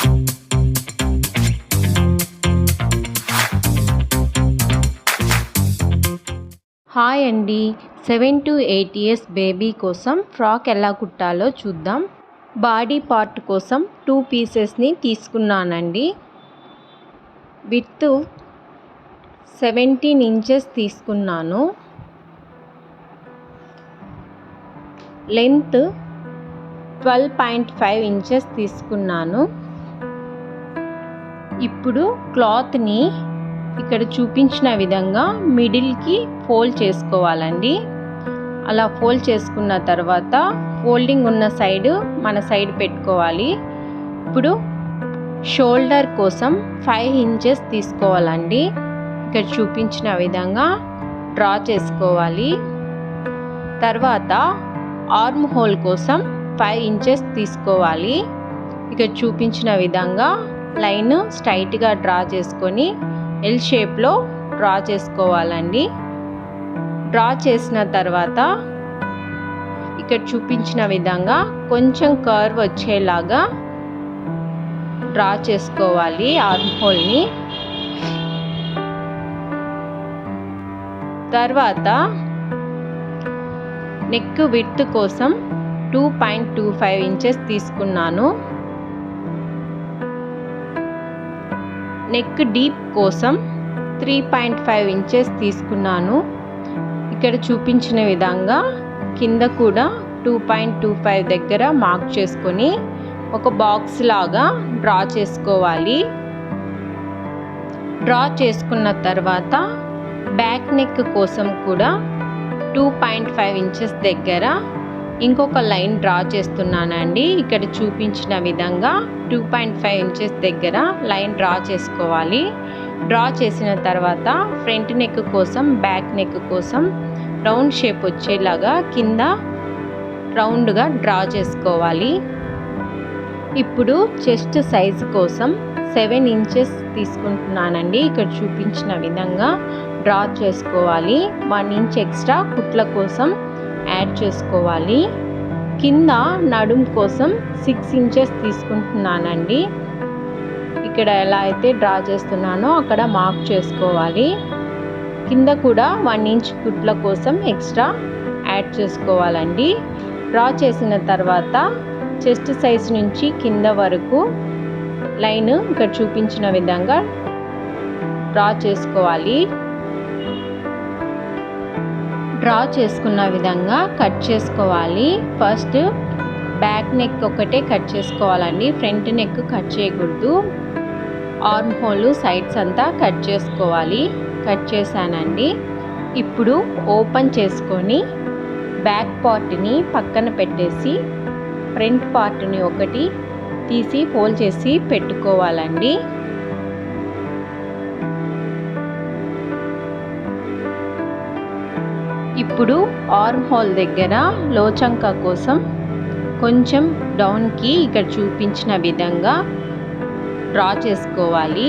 Hi అండి, 7 to 8 years baby కోసం frock ఎలా కుట్టాలో చూద్దాం. బాడీ పార్ట్ కోసం 2 పీసెస్ని తీసుకున్నానండి. విడ్త్ 17 ఇంచెస్ తీసుకున్నాను. లెంత్ 12.5 ఇంచెస్ తీసుకున్నాను. ఇప్పుడు క్లాత్ని ఇక్కడ చూపించిన విధంగా మిడిల్కి ఫోల్డ్ చేసుకోవాలండి. అలా ఫోల్డ్ చేసుకున్న తర్వాత ఫోల్డింగ్ ఉన్న సైడ్ మన సైడ్ పెట్టుకోవాలి. ఇప్పుడు షోల్డర్ కోసం 5 ఇంచెస్ తీసుకోవాలండి. ఇక్కడ చూపించిన విధంగా డ్రా చేసుకోవాలి. తర్వాత ఆర్మ్ హోల్ కోసం 5 ఇంచెస్ తీసుకోవాలి. ఇక్కడ చూపించిన విధంగా లైన్ స్ట్రైట్గా డ్రా చేసుకొని ఎల్ షేప్లో డ్రా చేసుకోవాలండి. డ్రా చేసిన తర్వాత ఇక్కడ చూపించిన విధంగా కొంచెం కర్వ్ వచ్చేలాగా డ్రా చేసుకోవాలి ఆర్మ్ హోల్ని. తర్వాత నెక్ విడ్త్ కోసం 2.25 ఇంచెస్ తీసుకున్నాను. నెక్ డీప్ కోసం 3.5 ఇంచెస్ తీసుకున్నాను. ఇక్కడ చూపించిన విధంగా కింద కూడా 2.25 దగ్గర మార్క్ చేసుకొని ఒక బాక్స్ లాగా డ్రా చేసుకోవాలి. డ్రా చేసుకున్న తర్వాత బ్యాక్ నెక్ కోసం కూడా 2.5 ఇంచెస్ దగ్గర ఇంకొక లైన్ డ్రా చేస్తున్నానండి. ఇక్కడ చూపించిన విధంగా 2.5 ఇంచెస్ దగ్గర లైన్ డ్రా చేసుకోవాలి. డ్రా చేసిన తర్వాత ఫ్రంట్ నెక్ కోసం బ్యాక్ నెక్ కోసం రౌండ్ షేప్ వచ్చేలాగా కింద రౌండ్గా డ్రా చేసుకోవాలి. ఇప్పుడు చెస్ట్ సైజ్ కోసం 7 ఇంచెస్ తీసుకుంటున్నానండి. ఇక్కడ చూపించిన విధంగా డ్రా చేసుకోవాలి. 1 ఇంచ్ ఎక్స్ట్రా కుట్ల కోసం యాడ్ చేసుకోవాలి. కింద నడుం కోసం 6 ఇంచెస్ తీసుకుంటున్నానండి. ఇక్కడ ఎలా అయితే డ్రా చేస్తున్నానో అక్కడ మార్క్ చేసుకోవాలి. కింద కూడా 1 ఇంచ్ కుట్ల కోసం ఎక్స్ట్రా యాడ్ చేసుకోవాలండి. డ్రా చేసిన తర్వాత చెస్ట్ సైజ్ నుంచి కింద వరకు లైన్ ఇక్కడ చూపించిన విధంగా డ్రా చేసుకోవాలి. డ్రా చేసుకున్న విధంగా కట్ చేసుకోవాలి. ఫస్ట్ బ్యాక్ నెక్ ఒకటే కట్ చేసుకోవాలండి. ఫ్రంట్ నెక్ కట్ చేయకూడదు. ఆర్మ్ హోల్ సైడ్స్ అంతా కట్ చేసుకోవాలి. కట్ చేశానండి. ఇప్పుడు ఓపెన్ చేసుకొని బ్యాక్ పార్ట్ని పక్కన పెట్టేసి ఫ్రంట్ పార్ట్ని ఒకటి తీసి ఫోల్డ్ చేసి పెట్టుకోవాలండి. ఇప్పుడు ఆర్మ్ హోల్ దగ్గర లోచంక కోసం కొంచెం డౌన్కి ఇక్కడ చూపించిన విధంగా డ్రా చేసుకోవాలి.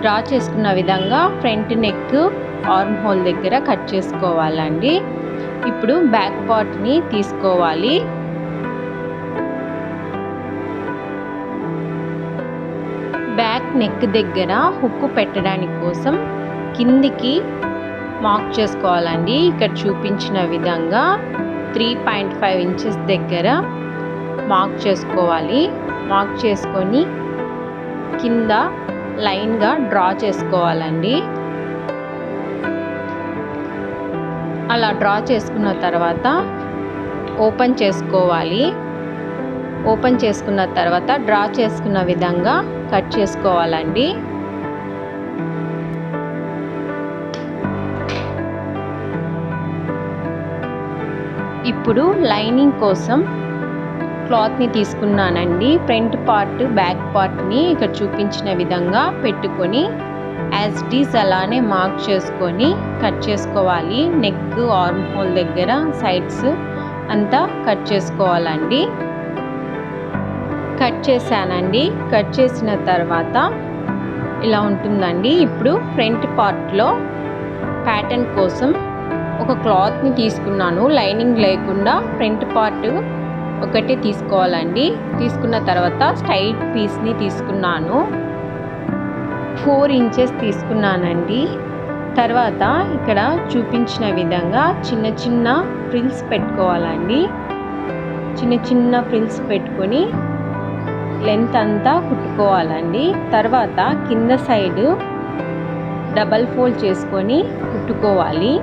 డ్రా చేసుకున్న విధంగా ఫ్రంట్ నెక్ ఆర్మ్ హోల్ దగ్గర కట్ చేసుకోవాలండి. ఇప్పుడు బ్యాక్ పార్ట్ని తీసుకోవాలి. బ్యాక్ నెక్ దగ్గర హుక్ పెట్టడానికి కోసం కిందికి మార్క్ చేసుకోవాలండి. ఇక్కడ చూపించిన విధంగా 3.5 ఇంచెస్ దగ్గర మార్క్ చేసుకోవాలి. మార్క్ చేసుకొని కింద లైన్గా డ్రా చేసుకోవాలండి. అలా డ్రా చేసుకున్న తర్వాత ఓపెన్ చేసుకోవాలి. ఓపెన్ చేసుకున్న తర్వాత డ్రా చేసుకున్న విధంగా కట్ చేసుకోవాలండి. ఇప్పుడు లైనింగ్ కోసం క్లాత్ని తీసుకున్నానండి. ఫ్రంట్ పార్ట్ బ్యాక్ పార్ట్ని ఇక్కడ చూపించిన విధంగా పెట్టుకొని యాజ్ ఇట్ ఈజ్ అలానే మార్క్ చేసుకొని కట్ చేసుకోవాలి. నెక్ ఆర్మ్ హోల్ దగ్గర సైడ్స్ అంతా కట్ చేసుకోవాలండి. కట్ చేశానండి. కట్ చేసిన తర్వాత ఇలా ఉంటుందండి. ఇప్పుడు ఫ్రంట్ పార్ట్లో ప్యాటర్న్ కోసం ఒక క్లాత్ని తీసుకున్నాను. లైనింగ్ లేకుండా ఫ్రంట్ పార్ట్ ఒకటి తీసుకోవాలండి. తీసుకున్న తర్వాత స్ట్రైట్ పీస్ని తీసుకున్నాను. 4 ఇంచెస్ తీసుకున్నానండి. తర్వాత ఇక్కడ చూపించిన విధంగా చిన్న చిన్న ఫ్రిల్స్ పెట్టుకోవాలండి. చిన్న చిన్న ఫ్రిల్స్ పెట్టుకొని లెంత్ అంతా కుట్టుకోవాలండి. తర్వాత కింద సైడ్ డబల్ ఫోల్డ్ చేసుకొని కుట్టుకోవాలి.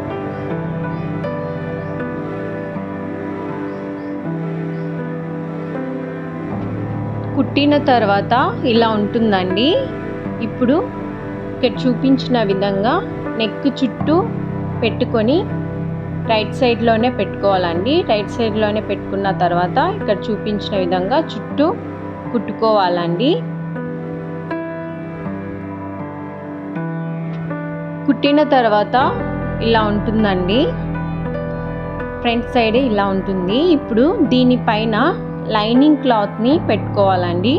కుట్టిన తర్వాత ఇలా ఉంటుందండి. ఇప్పుడు ఇక్కడ చూపించిన విధంగా నెక్ చుట్టూ పెట్టుకొని రైట్ సైడ్లోనే పెట్టుకోవాలండి. రైట్ సైడ్లోనే పెట్టుకున్న తర్వాత ఇక్కడ చూపించిన విధంగా చుట్టూ కుట్టుకోవాలండి. కుట్టిన తర్వాత ఇలా ఉంటుందండి. ఫ్రంట్ సైడ్ ఇలా ఉంటుంది. ఇప్పుడు దీనిపైన లైనింగ్ క్లాత్ని పెట్టుకోవాలండి.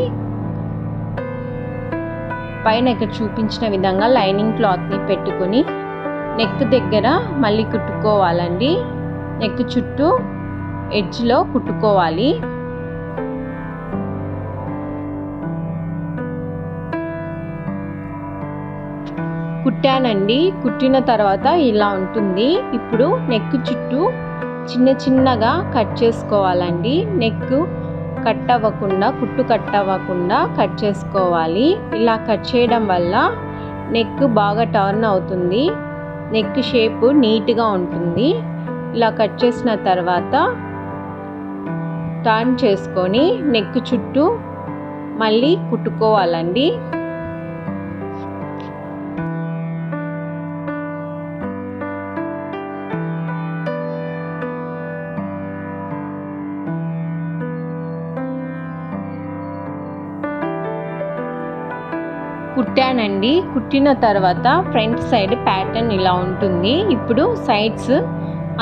పైన ఇక్కడ చూపించిన విధంగా లైనింగ్ క్లాత్ని పెట్టుకొని నెక్ దగ్గర మళ్ళీ కుట్టుకోవాలండి. నెక్ చుట్టూ ఎడ్జ్లో కుట్టుకోవాలి. కుట్టానండి. కుట్టిన తర్వాత ఇలా ఉంటుంది. ఇప్పుడు నెక్ చుట్టూ చిన్న చిన్నగా కట్ చేసుకోవాలండి. నెక్ కట్ అవ్వకుండా, కుట్టు కట్ అవ్వకుండా కట్ చేసుకోవాలి. ఇలా కట్ చేయడం వల్ల నెక్ బాగా టర్న్ అవుతుంది. నెక్ షేప్ నీట్గా ఉంటుంది. ఇలా కట్ చేసిన తర్వాత టర్న్ చేసుకొని నెక్ చుట్టూ మళ్ళీ కుట్టుకోవాలండి. కుట్టానండి. కుట్టిన తర్వాత ఫ్రంట్ సైడ్ ప్యాటర్న్ ఇలా ఉంటుంది. ఇప్పుడు సైడ్స్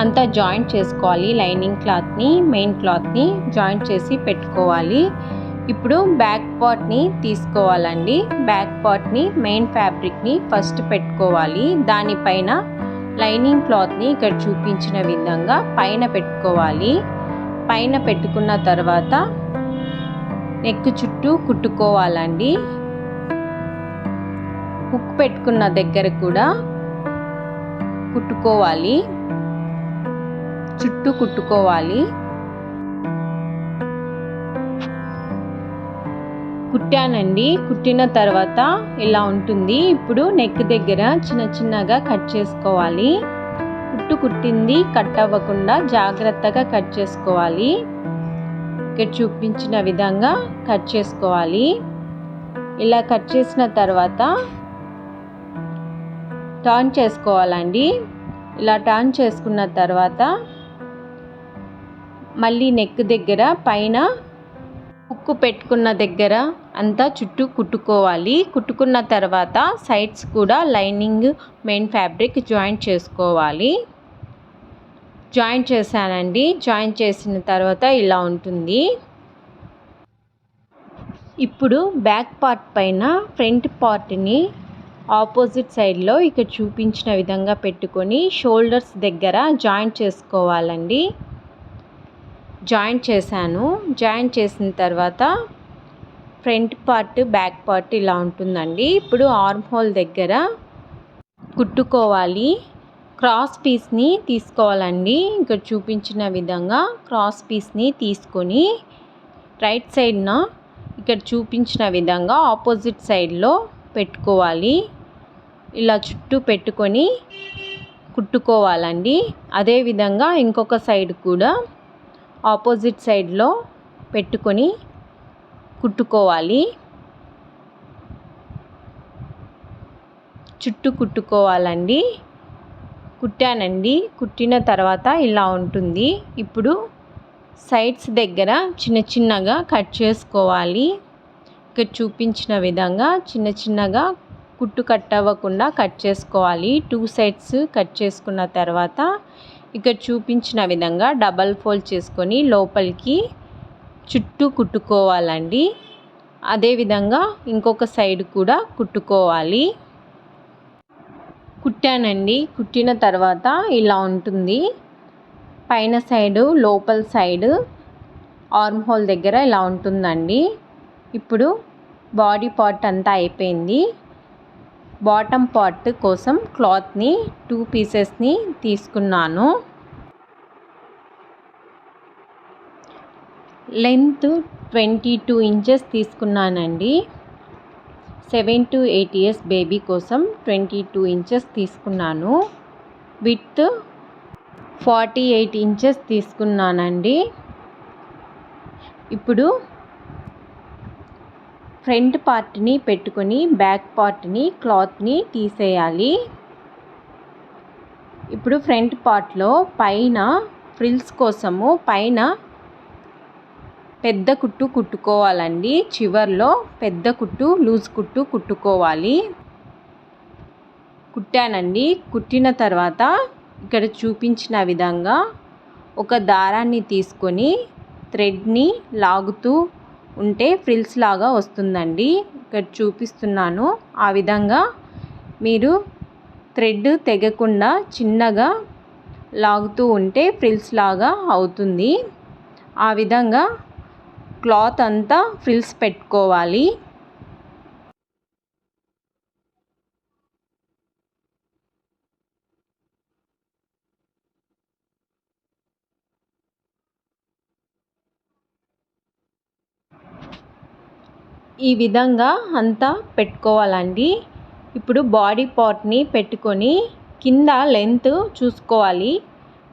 అంతా జాయింట్ చేసుకోవాలి. లైనింగ్ క్లాత్ని, మెయిన్ క్లాత్ని జాయింట్ చేసి పెట్టుకోవాలి. ఇప్పుడు బ్యాక్ పార్ట్ని తీసుకోవాలండి. బ్యాక్ పార్ట్ని, మెయిన్ ఫ్యాబ్రిక్ని ఫస్ట్ పెట్టుకోవాలి. దానిపైన లైనింగ్ క్లాత్ని ఇక్కడ చూపించిన విధంగా పైన పెట్టుకోవాలి. పైన పెట్టుకున్న తర్వాత నెక్ చుట్టూ కుట్టుకోవాలండి. హుక్ పెట్టుకున్న దగ్గర కూడా కుట్టుకోవాలి. చుట్టూ కుట్టుకోవాలి. కుట్టానండి. కుట్టిన తర్వాత ఇలా ఉంటుంది. ఇప్పుడు నెక్ దగ్గర చిన్న చిన్నగా కట్ చేసుకోవాలి. కుట్టు కుట్టింది కట్ అవ్వకుండా జాగ్రత్తగా కట్ చేసుకోవాలి. ఇక్కడ చూపించిన విధంగా కట్ చేసుకోవాలి. ఇలా కట్ చేసిన తర్వాత టర్న్ చేసుకోవాలండి. ఇలా టర్న్ చేసుకున్న తర్వాత మళ్ళీ నెక్ దగ్గర పైన హుక్ పెట్టుకున్న దగ్గర అంతా చుట్టూ కుట్టుకోవాలి. కుట్టుకున్న తర్వాత సైడ్స్ కూడా లైనింగ్, మెయిన్ ఫ్యాబ్రిక్ జాయింట్ చేసుకోవాలి. జాయింట్ చేశానండి. జాయింట్ చేసిన తర్వాత ఇలా ఉంటుంది. ఇప్పుడు బ్యాక్ పార్ట్ పైన ఫ్రంట్ పార్ట్ని ఆపోజిట్ సైడ్లో ఇక్కడ చూపించిన విధంగా పెట్టుకొని షోల్డర్స్ దగ్గర జాయింట్ చేసుకోవాలండి. జాయింట్ చేశాను. జాయింట్ చేసిన తర్వాత ఫ్రంట్ పార్ట్, బ్యాక్ పార్ట్ ఇలా ఉంటుందండి. ఇప్పుడు ఆర్మ్ హోల్ దగ్గర కుట్టుకోవాలి. క్రాస్ పీస్ని తీసుకోవాలండి. ఇక్కడ చూపించిన విధంగా క్రాస్ పీస్ని తీసుకొని రైట్ సైడ్న ఇక్కడ చూపించిన విధంగా ఆపోజిట్ సైడ్లో పెట్టుకోవాలి. ఇలా చుట్టూ పెట్టుకొని కుట్టుకోవాలండి. అదేవిధంగా ఇంకొక సైడ్ కూడా ఆపోజిట్ సైడ్లో పెట్టుకొని కుట్టుకోవాలి. చుట్టూ కుట్టుకోవాలండి. కుట్టానండి. కుట్టిన తర్వాత ఇలా ఉంటుంది. ఇప్పుడు సైడ్స్ దగ్గర చిన్న చిన్నగా కట్ చేసుకోవాలి. ఇక్కడ చూపించిన విధంగా చిన్న చిన్నగా కుట్టు కట్ అవ్వకుండా కట్ చేసుకోవాలి. 2 సైడ్స్ కట్ చేసుకున్న తర్వాత ఇక్కడ చూపించిన విధంగా డబల్ ఫోల్డ్ చేసుకొని లోపలికి చుట్టూ కుట్టుకోవాలండి. అదేవిధంగా ఇంకొక సైడ్ కూడా కుట్టుకోవాలి. కుట్టానండి. కుట్టిన తర్వాత ఇలా ఉంటుంది. పైన సైడు, లోపల సైడు ఆర్మ్ హోల్ దగ్గర ఇలా ఉంటుందండి. ఇప్పుడు బాడీ పార్ట్ అంతా అయిపోయింది. బాటమ్ పార్ట్ కోసం క్లాత్ని 2 పీసెస్ని తీసుకున్నాను. లెంత్ 22 ఇంచెస్ తీసుకున్నానండి. 7 to 8 years బేబీ కోసం 22 ఇంచెస్ తీసుకున్నాను. విడ్త్ 48 ఇంచెస్ తీసుకున్నానండి. ఇప్పుడు ఫ్రంట్ పార్ట్ని పెట్టుకొని బ్యాక్ పార్ట్ని క్లాత్ని తీసేయాలి. ఇప్పుడు ఫ్రంట్ పార్ట్లో పైన ఫ్రిల్స్ కోసము పైన పెద్ద కుట్టు కుట్టుకోవాలండి. చివర్లో పెద్ద కుట్టు లూజ్ కుట్టు కుట్టుకోవాలి. కుట్టానండి. కుట్టిన తర్వాత ఇక్కడ చూపించిన విధంగా ఒక దారాన్ని తీసుకొని థ్రెడ్ని లాగుతూ ఉంటే ఫ్రిల్స్ లాగా వస్తుందండి. ఇక్కడ చూపిస్తున్నాను. ఆ విధంగా మీరు థ్రెడ్ తెగకుండా చిన్నగా లాగుతూ ఉంటే ఫ్రిల్స్ లాగా అవుతుంది. ఆ విధంగా క్లాత్ అంతా ఫ్రిల్స్ పెట్టుకోవాలి. ఈ విధంగా అంతా పెట్టుకోవాలండి. ఇప్పుడు బాడీ పార్ట్ని పెట్టుకొని కింద లెంత్ చూసుకోవాలి.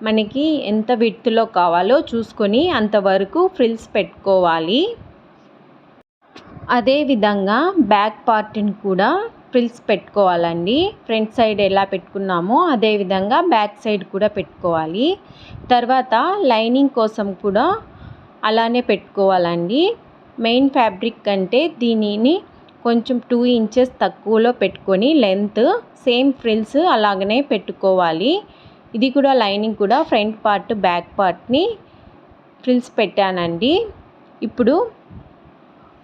మనకి ఎంత విడ్త్లో కావాలో చూసుకొని అంతవరకు ఫ్రిల్స్ పెట్టుకోవాలి. అదేవిధంగా బ్యాక్ పార్ట్ని కూడా ఫ్రిల్స్ పెట్టుకోవాలండి. ఫ్రంట్ సైడ్ ఎలా పెట్టుకున్నామో అదేవిధంగా బ్యాక్ సైడ్ కూడా పెట్టుకోవాలి. తర్వాత లైనింగ్ కోసం కూడా అలానే పెట్టుకోవాలండి. మెయిన్ ఫ్యాబ్రిక్ కంటే దీనిని కొంచెం 2 ఇంచెస్ తక్కువలో పెట్టుకొని లెంత్ సేమ్ ఫ్రిల్స్ అలాగనే పెట్టుకోవాలి. ఇది కూడా లైనింగ్ కూడా ఫ్రంట్ పార్ట్ బ్యాక్ పార్ట్ని ఫ్రిల్స్ పెట్టానండి. ఇప్పుడు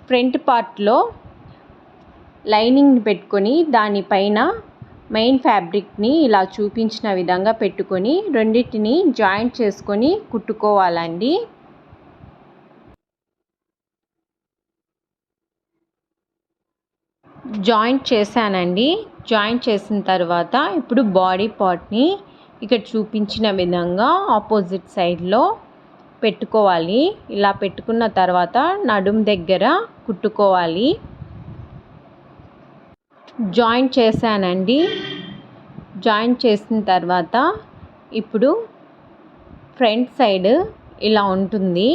ఫ్రంట్ పార్ట్లో లైనింగ్ని పెట్టుకొని దానిపైన మెయిన్ ఫ్యాబ్రిక్ని ఇలా చూపించిన విధంగా పెట్టుకొని రెండింటిని జాయింట్ చేసుకొని కుట్టుకోవాలండి. జాయింట్ చేశానండి. జాయింట్ చేసిన తర్వాత ఇప్పుడు బాడీ పార్ట్ని ఇక్కడ చూపించిన విధంగా ఆపోజిట్ సైడ్లో పెట్టుకోవాలి. ఇలా పెట్టుకున్న తర్వాత నడుం దగ్గర కుట్టుకోవాలి. జాయింట్ చేశానండి. జాయింట్ చేసిన తర్వాత ఇప్పుడు ఫ్రంట్ సైడ్ ఇలా ఉంటుంది.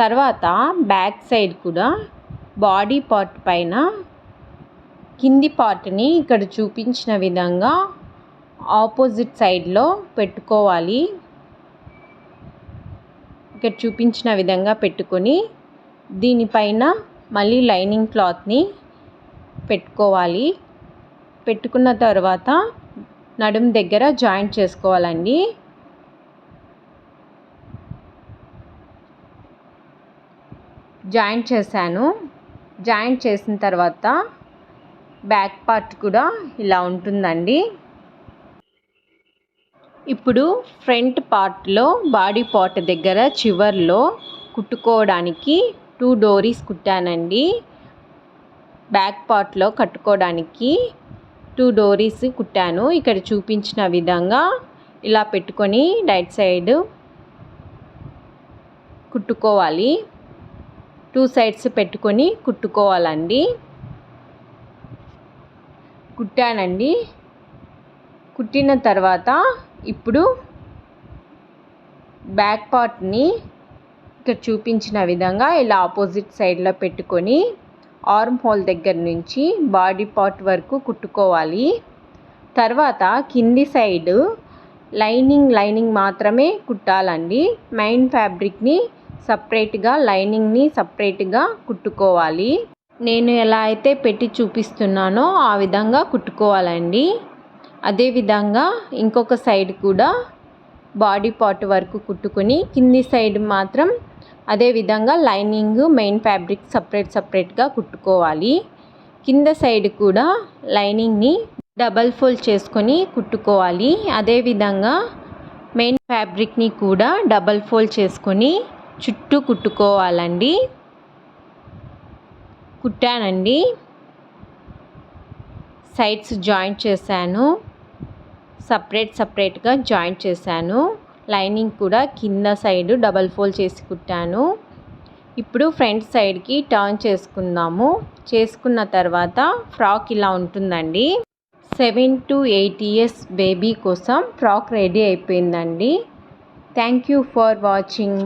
తర్వాత బ్యాక్ సైడ్ కూడా బాడీ పార్ట్ పైన కింది పార్ట్ని ఇక్కడ చూపించిన విధంగా ఆపోజిట్ సైడ్లో పెట్టుకోవాలి. ఇక్కడ చూపించిన విధంగా పెట్టుకొని దీనిపైన మళ్ళీ లైనింగ్ క్లాత్ని పెట్టుకోవాలి. పెట్టుకున్న తర్వాత నడుం దగ్గర జాయింట్ చేసుకోవాలండి. జాయింట్ చేశాను. జాయింట్ చేసిన తర్వాత బ్యాక్ పార్ట్ కూడా ఇలా ఉంటుందండి. ఇప్పుడు ఫ్రంట్ పార్ట్లో బాడీ పార్ట్ దగ్గర చివర్లో కుట్టుకోవడానికి 2 డోరీస్ కుట్టానండి. బ్యాక్ పార్ట్లో కట్టుకోవడానికి 2 డోరీస్ కుట్టాను. ఇక్కడ చూపించిన విధంగా ఇలా పెట్టుకొని రైట్ సైడ్ కుట్టుకోవాలి. 2 సైడ్స్ పెట్టుకొని కుట్టుకోవాలండి. కుట్టానండి. కుట్టిన తర్వాత ఇప్పుడు బ్యాక్ పార్ట్ని ఇక్కడ చూపించిన విధంగా ఇలా ఆపోజిట్ సైడ్లో పెట్టుకొని ఆర్మ్ హోల్ దగ్గర నుంచి బాడీ పార్ట్ వరకు కుట్టుకోవాలి. తర్వాత కింది సైడ్ లైనింగ్ మాత్రమే కుట్టాలండి. మెయిన్ ఫ్యాబ్రిక్ని సపరేట్గా లైనింగ్ని సపరేట్గా కుట్టుకోవాలి. నేను ఎలా అయితే పెట్టి చూపిస్తున్నానో ఆ విధంగా కుట్టుకోవాలండి. అదేవిధంగా ఇంకొక సైడ్ కూడా బాడీ పార్ట్ వరకు కుట్టుకొని కింది సైడ్ మాత్రం అదేవిధంగా లైనింగ్ మెయిన్ ఫ్యాబ్రిక్ సపరేట్గా కుట్టుకోవాలి. కింద సైడ్ కూడా లైనింగ్ని డబల్ ఫోల్డ్ చేసుకొని కుట్టుకోవాలి. అదేవిధంగా మెయిన్ ఫ్యాబ్రిక్ని కూడా డబల్ ఫోల్డ్ చేసుకొని చుట్టూ కుట్టుకోవాలండి. కుట్టానండి, సైడ్స్ జాయింట్ చేశాను, సపరేట్గా జాయింట్ చేశాను. లైనింగ్ కూడా కింద సైడ్ డబల్ ఫోల్డ్ చేసి కుట్టాను. ఇప్పుడు ఫ్రంట్ సైడ్కి టర్న్ చేసుకున్న తర్వాత ఫ్రాక్ ఇలా ఉంటుందండి. 7 to 8 years బేబీ కోసం ఫ్రాక్ రెడీ అయిపోయిందండి. Thank you for watching.